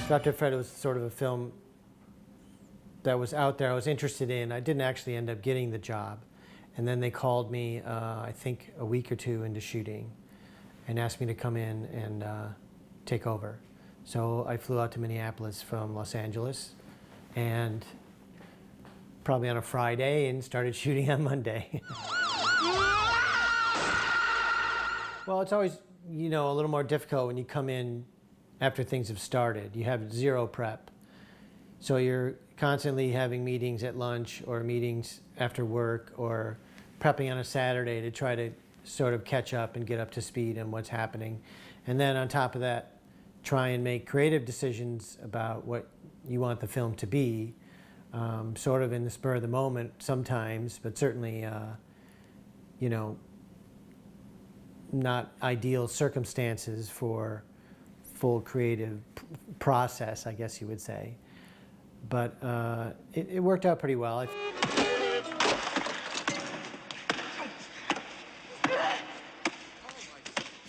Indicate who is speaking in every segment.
Speaker 1: Dr. Fred was sort of a film that was out there I was interested in. I didn't actually end up getting the job. And then they called me, I think, a week or two into shooting and asked me to come in and take over. So I flew out to Minneapolis from Los Angeles, and probably on a Friday, and started shooting on Monday. Well, it's always, a little more difficult when you come in after things have started. You have zero prep. So you're constantly having meetings at lunch or meetings after work or prepping on a Saturday to try to sort of catch up and get up to speed on what's happening. And then on top of that, try and make creative decisions about what you want the film to be, sort of in the spur of the moment sometimes, but certainly, not ideal circumstances for full creative process, I guess you would say. But it worked out pretty well.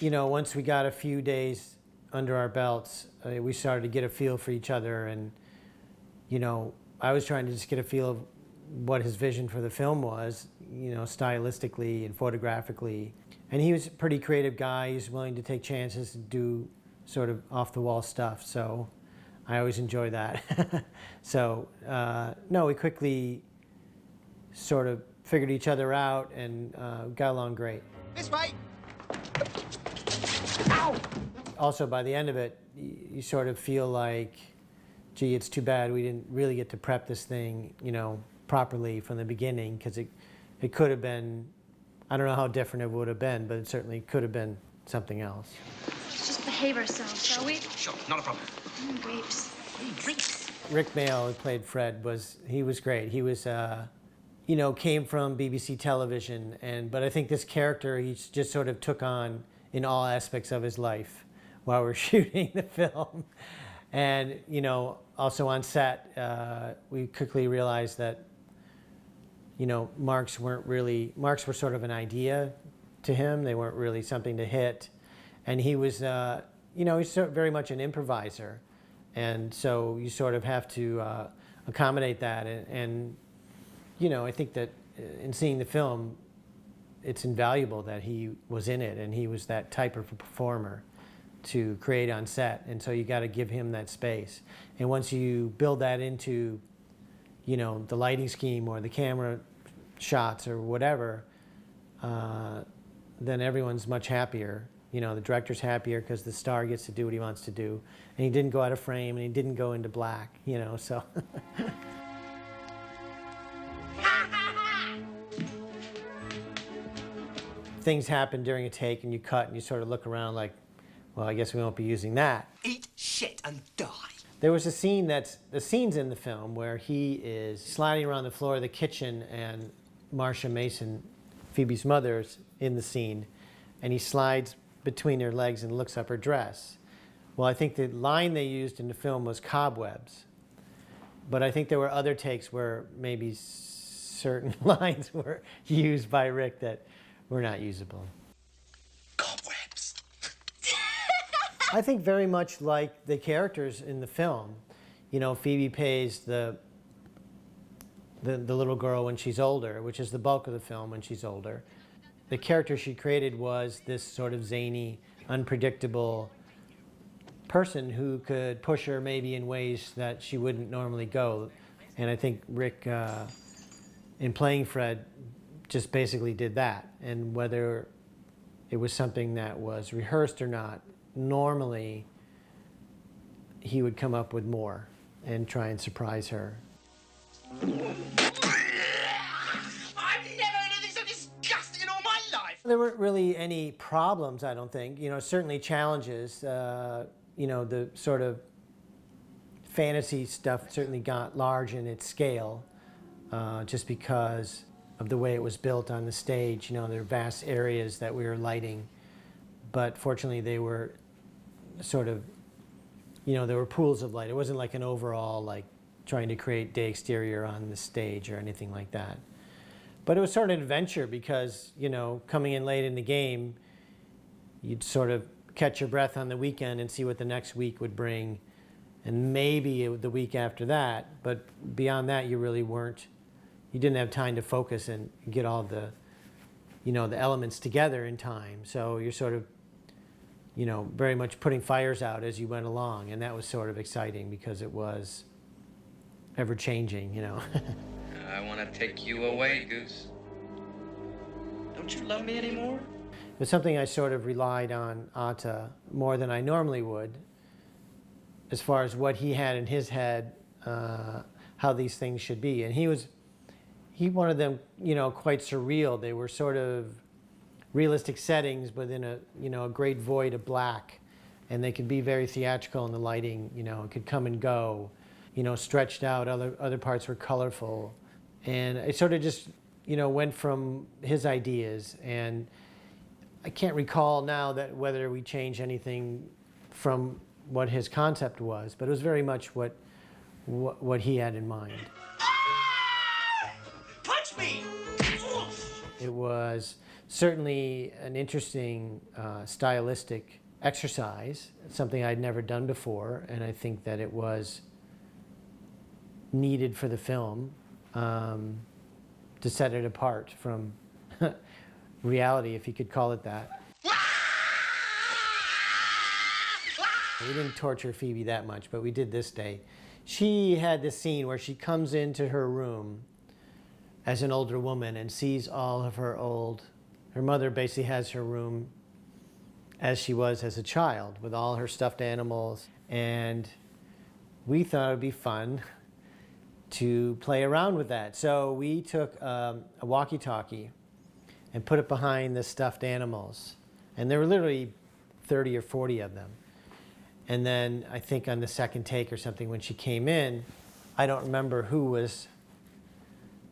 Speaker 1: Once we got a few days under our belts, we started to get a feel for each other, and I was trying to just get a feel of what his vision for the film was, stylistically and photographically. And he was a pretty creative guy. He was willing to take chances and do sort of off-the-wall stuff, so I always enjoy that. So, no, we quickly sort of figured each other out and got along great.
Speaker 2: This way!
Speaker 1: Ow! Also, by the end of it, you sort of feel like, gee, it's too bad we didn't really get to prep this thing, properly from the beginning, because it could have been, I don't know how different it would have been, but it certainly could have been something else.
Speaker 3: Let's just behave ourselves, shall we?
Speaker 2: Sure, not a problem.
Speaker 3: Grapes.
Speaker 2: Grapes.
Speaker 1: Rick Mayall, who played Fred, was great. He was, came from BBC television, but I think this character he just sort of took on in all aspects of his life while we're shooting the film. And, also on set, we quickly realized that, marks were sort of an idea to him. They weren't really something to hit. And he was, he's very much an improviser. And so you sort of have to accommodate that. And, I think that in seeing the film, it's invaluable that he was in it and he was that type of a performer to create on set. And so you got to give him that space. And once you build that into, the lighting scheme or the camera shots or whatever, then everyone's much happier. The director's happier because the star gets to do what he wants to do. And he didn't go out of frame and he didn't go into black, so. Things happen during a take and you cut and you sort of look around like, well, I guess we won't be using that.
Speaker 2: Eat shit and die.
Speaker 1: There was a scene the scene's in the film where he is sliding around the floor of the kitchen and Marsha Mason, Phoebe's mother's in the scene, and he slides between her legs and looks up her dress. Well, I think the line they used in the film was cobwebs, but I think there were other takes where maybe certain lines were used by Rick that were not usable.
Speaker 2: Cobwebs.
Speaker 1: I think very much like the characters in the film. Phoebe pays the little girl when she's older, which is the bulk of the film when she's older. The character she created was this sort of zany, unpredictable person who could push her maybe in ways that she wouldn't normally go. And I think Rick, in playing Fred, just basically did that. And whether it was something that was rehearsed or not, normally he would come up with more and try and surprise her.
Speaker 2: I've never heard anything so disgusting in all my life.
Speaker 1: There weren't really any problems, I don't think. Certainly challenges. The sort of fantasy stuff certainly got large in its scale, just because of the way it was built on the stage. There are vast areas that we were lighting, but fortunately they were sort of, there were pools of light. It wasn't like an overall, like trying to create day exterior on the stage or anything like that. But it was sort of an adventure because, coming in late in the game, you'd sort of catch your breath on the weekend and see what the next week would bring, and maybe the week after that. But beyond that, you really weren't. You didn't have time to focus and get all the, the elements together in time. So you're sort of, very much putting fires out as you went along, and that was sort of exciting because it was ever changing.
Speaker 4: I want to take you away, Goose.
Speaker 2: Don't you love me anymore?
Speaker 1: It was something I sort of relied on Atta more than I normally would, as far as what he had in his head, how these things should be. And he wanted them, quite surreal. They were sort of realistic settings, but in a great void of black, and they could be very theatrical in the lighting. It could come and go, stretched out. Other parts were colorful, and it sort of just, went from his ideas. And I can't recall now that whether we changed anything from what his concept was, but it was very much what he had in mind.
Speaker 2: Punch me!
Speaker 1: It was certainly an interesting stylistic exercise, something I'd never done before, and I think that it was needed for the film to set it apart from reality, if you could call it that. We didn't torture Phoebe that much, but we did this day. She had this scene where she comes into her room as an older woman and sees all of her mother basically has her room as she was as a child with all her stuffed animals. And we thought it would be fun to play around with that. So we took a walkie-talkie and put it behind the stuffed animals. And there were literally 30 or 40 of them. And then I think on the second take or something, when she came in, I don't remember who was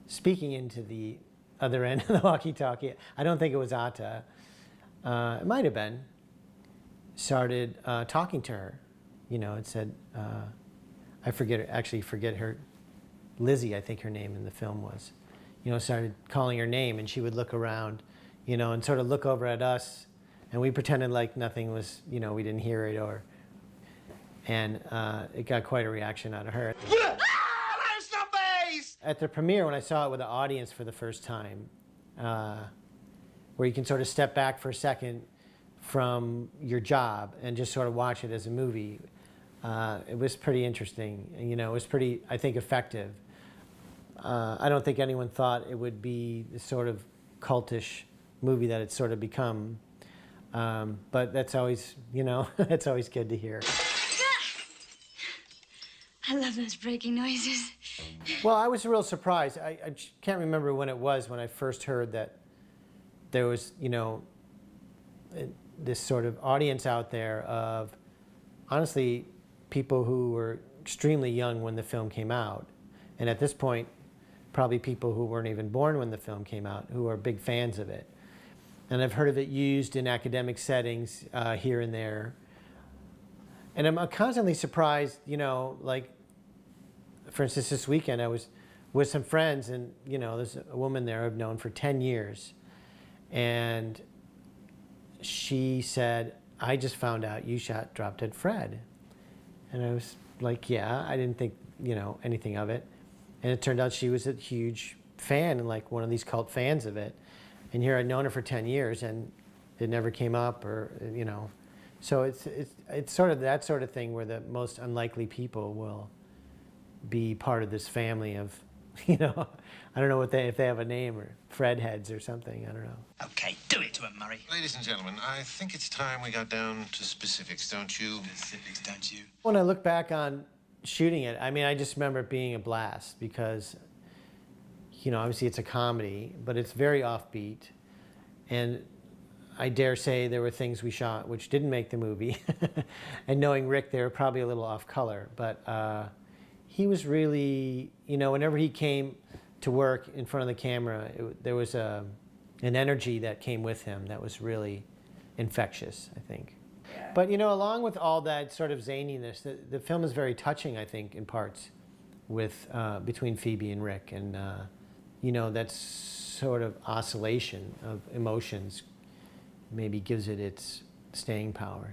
Speaker 1: speaking into the other end of the walkie-talkie. I don't think it was Atta. It might have been. Started talking to her. It said, I forget her, Lizzie, I think her name in the film was. Started calling her name, and she would look around, and sort of look over at us, and we pretended like nothing was, we didn't hear it, and it got quite a reaction out of her.
Speaker 2: That's not base!
Speaker 1: At the premiere, when I saw it with the audience for the first time, where you can sort of step back for a second from your job and just sort of watch it as a movie, it was pretty interesting. And, it was pretty, I think, effective. I don't think anyone thought it would be the sort of cultish movie that it's sort of become. But that's always, that's always good to hear.
Speaker 3: I love those breaking noises.
Speaker 1: Well, I was real surprised. I can't remember when it was when I first heard that there was, this sort of audience out there of, honestly, people who were extremely young when the film came out. And at this point, probably people who weren't even born when the film came out, who are big fans of it. And I've heard of it used in academic settings here and there. And I'm constantly surprised, like, for instance, this weekend I was with some friends, and, there's a woman there I've known for 10 years. And she said, I just found out you shot Drop Dead Fred. And I was like, yeah, I didn't think, anything of it. And it turned out she was a huge fan and like one of these cult fans of it. And here I'd known her for 10 years and it never came up, or, So it's sort of that sort of thing where the most unlikely people will be part of this family of, I don't know if they have a name, or Fred heads or something, I don't know.
Speaker 2: Okay, do it to him, Murray.
Speaker 5: Ladies and gentlemen, I think it's time we got down to specifics, don't you?
Speaker 2: Specifics, don't you?
Speaker 1: When I look back on shooting it, I just remember it being a blast because, obviously it's a comedy, but it's very offbeat. And I dare say there were things we shot which didn't make the movie. And knowing Rick, they were probably a little off color. But he was really, whenever he came to work in front of the camera, there was an energy that came with him that was really infectious, I think. Yeah. But, along with all that sort of zaniness, the film is very touching, I think, in parts, with between Phoebe and Rick. And, that sort of oscillation of emotions maybe gives it its staying power,